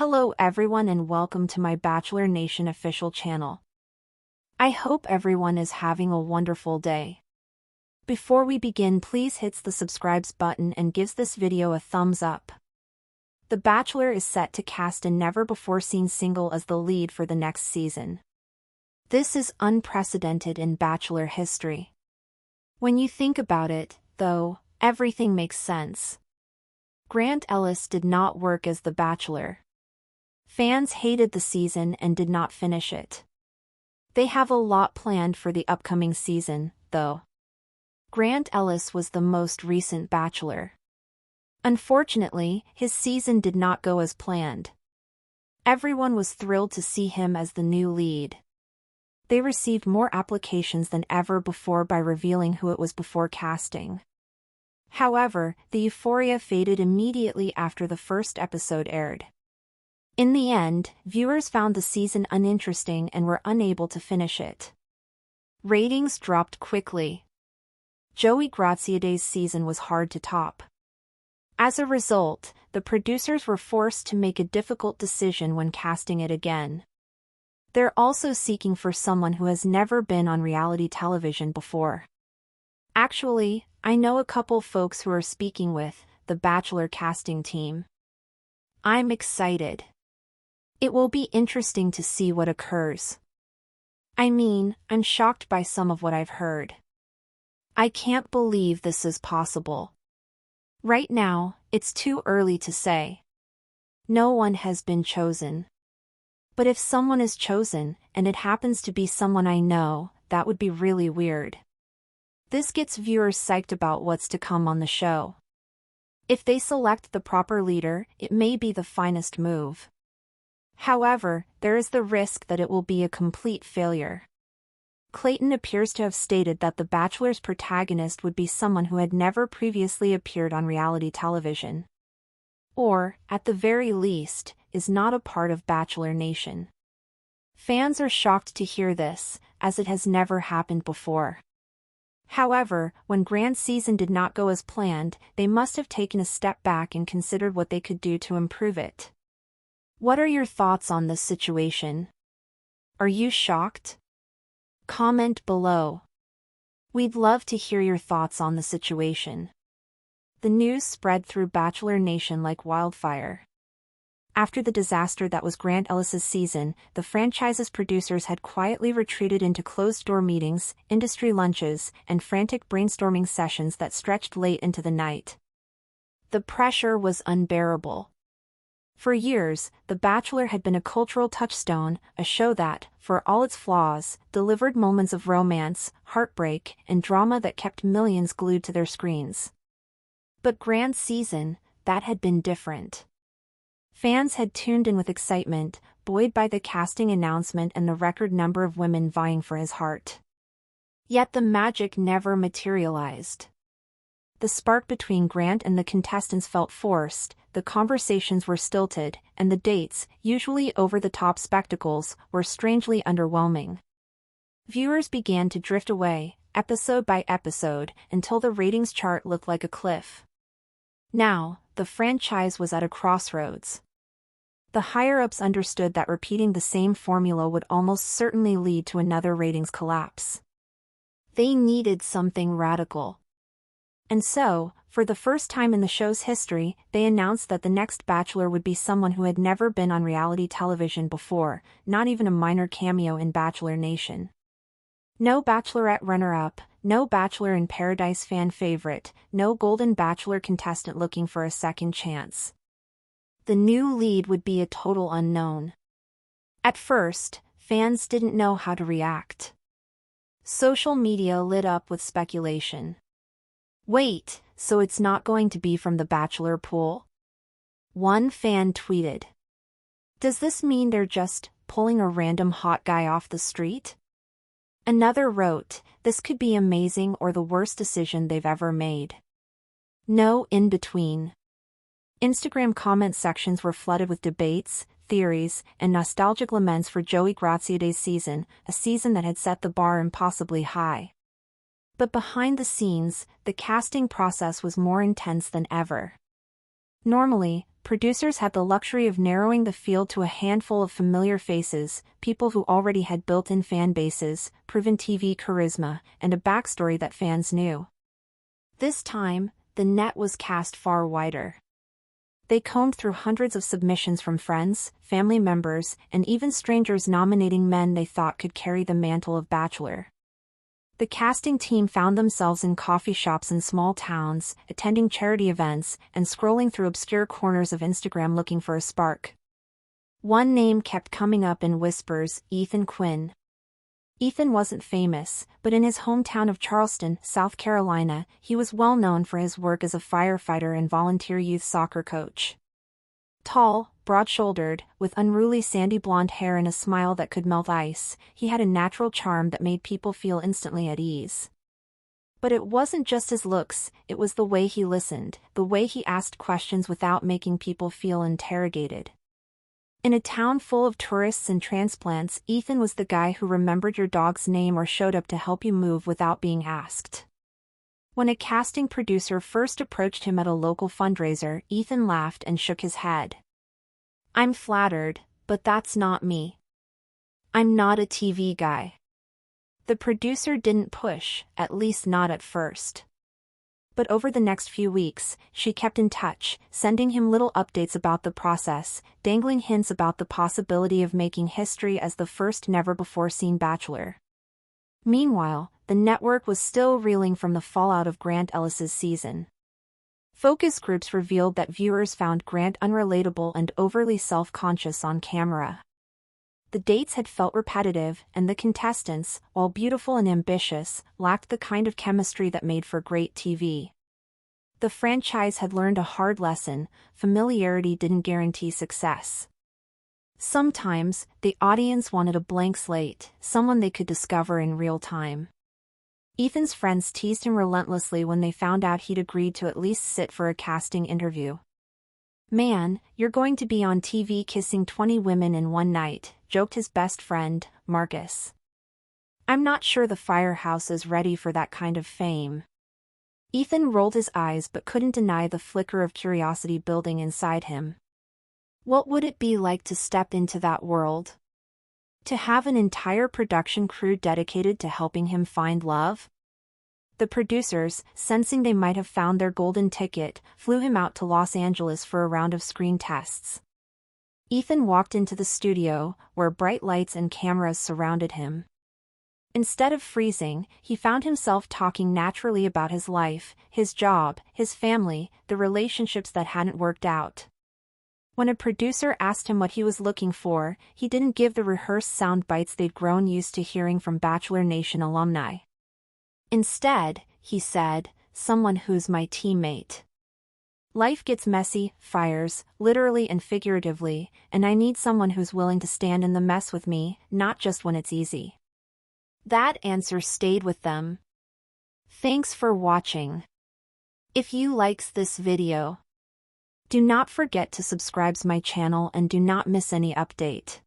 Hello everyone and welcome to my Bachelor Nation official channel. I hope everyone is having a wonderful day. Before we begin, please hit the subscribe button and gives this video a thumbs up. The Bachelor is set to cast a never-before-seen single as the lead for the next season. This is unprecedented in Bachelor history. When you think about it, though, everything makes sense. Grant Ellis did not work as the Bachelor. Fans hated the season and did not finish it. They have a lot planned for the upcoming season, though. Grant Ellis was the most recent Bachelor. Unfortunately, his season did not go as planned. Everyone was thrilled to see him as the new lead. They received more applications than ever before by revealing who it was before casting. However, the euphoria faded immediately after the first episode aired. In the end, viewers found the season uninteresting and were unable to finish it. Ratings dropped quickly. Joey Graziadei's season was hard to top. As a result, the producers were forced to make a difficult decision when casting it again. They're also seeking for someone who has never been on reality television before. Actually, I know a couple folks who are speaking with the Bachelor casting team. I'm excited. It will be interesting to see what occurs. I'm shocked by some of what I've heard. I can't believe this is possible. Right now, it's too early to say. No one has been chosen. But if someone is chosen, and it happens to be someone I know, that would be really weird. This gets viewers psyched about what's to come on the show. If they select the proper leader, it may be the finest move. However, there is the risk that it will be a complete failure. Clayton appears to have stated that The Bachelor's protagonist would be someone who had never previously appeared on reality television. Or, at the very least, is not a part of Bachelor Nation. Fans are shocked to hear this, as it has never happened before. However, when Grant's season did not go as planned, they must have taken a step back and considered what they could do to improve it. What are your thoughts on this situation? Are you shocked? Comment below. We'd love to hear your thoughts on the situation. The news spread through Bachelor Nation like wildfire. After the disaster that was Grant Ellis's season, the franchise's producers had quietly retreated into closed-door meetings, industry lunches, and frantic brainstorming sessions that stretched late into the night. The pressure was unbearable. For years, The Bachelor had been a cultural touchstone, a show that, for all its flaws, delivered moments of romance, heartbreak, and drama that kept millions glued to their screens. But Grant's season, that had been different. Fans had tuned in with excitement, buoyed by the casting announcement and the record number of women vying for his heart. Yet the magic never materialized. The spark between Grant and the contestants felt forced, the conversations were stilted, and the dates, usually over-the-top spectacles, were strangely underwhelming. Viewers began to drift away, episode by episode, until the ratings chart looked like a cliff. Now, the franchise was at a crossroads. The higher-ups understood that repeating the same formula would almost certainly lead to another ratings collapse. They needed something radical. And so, for the first time in the show's history, they announced that the next Bachelor would be someone who had never been on reality television before, not even a minor cameo in Bachelor Nation. No Bachelorette runner-up, no Bachelor in Paradise fan favorite, no Golden Bachelor contestant looking for a second chance. The new lead would be a total unknown. At first, fans didn't know how to react. Social media lit up with speculation. Wait, so it's not going to be from the Bachelor pool? One fan tweeted. Does this mean they're just pulling a random hot guy off the street? Another wrote, this could be amazing or the worst decision they've ever made. No in between. Instagram comment sections were flooded with debates, theories, and nostalgic laments for Joey Graziadei's season, a season that had set the bar impossibly high. But behind the scenes, the casting process was more intense than ever. Normally, producers had the luxury of narrowing the field to a handful of familiar faces, people who already had built-in fan bases, proven TV charisma, and a backstory that fans knew. This time, the net was cast far wider. They combed through hundreds of submissions from friends, family members, and even strangers nominating men they thought could carry the mantle of Bachelor. The casting team found themselves in coffee shops in small towns, attending charity events, and scrolling through obscure corners of Instagram looking for a spark. One name kept coming up in whispers: Ethan Quinn. Ethan wasn't famous, but in his hometown of Charleston, South Carolina, he was well known for his work as a firefighter and volunteer youth soccer coach. Tall, broad-shouldered, with unruly sandy blonde hair and a smile that could melt ice, he had a natural charm that made people feel instantly at ease. But it wasn't just his looks, it was the way he listened, the way he asked questions without making people feel interrogated. In a town full of tourists and transplants, Ethan was the guy who remembered your dog's name or showed up to help you move without being asked. When a casting producer first approached him at a local fundraiser, Ethan laughed and shook his head. "I'm flattered, but that's not me. I'm not a TV guy." The producer didn't push, at least not at first. But over the next few weeks, she kept in touch, sending him little updates about the process, dangling hints about the possibility of making history as the first never-before-seen Bachelor. Meanwhile, the network was still reeling from the fallout of Grant Ellis's season. Focus groups revealed that viewers found Grant unrelatable and overly self-conscious on camera. The dates had felt repetitive, and the contestants, while beautiful and ambitious, lacked the kind of chemistry that made for great TV. The franchise had learned a hard lesson: familiarity didn't guarantee success. Sometimes, the audience wanted a blank slate, someone they could discover in real time. Ethan's friends teased him relentlessly when they found out he'd agreed to at least sit for a casting interview. "Man, you're going to be on TV kissing 20 women in one night," joked his best friend, Marcus. "I'm not sure the firehouse is ready for that kind of fame." Ethan rolled his eyes but couldn't deny the flicker of curiosity building inside him. What would it be like to step into that world? To have an entire production crew dedicated to helping him find love? The producers, sensing they might have found their golden ticket, flew him out to Los Angeles for a round of screen tests. Ethan walked into the studio, where bright lights and cameras surrounded him. Instead of freezing, he found himself talking naturally about his life, his job, his family, the relationships that hadn't worked out. When a producer asked him what he was looking for, he didn't give the rehearsed sound bites they'd grown used to hearing from Bachelor Nation alumni. Instead, he said, "Someone who's my teammate. Life gets messy, fires, literally and figuratively, and I need someone who's willing to stand in the mess with me, not just when it's easy." That answer stayed with them. Thanks for watching. If you likes this video, do not forget to subscribe to my channel and do not miss any update.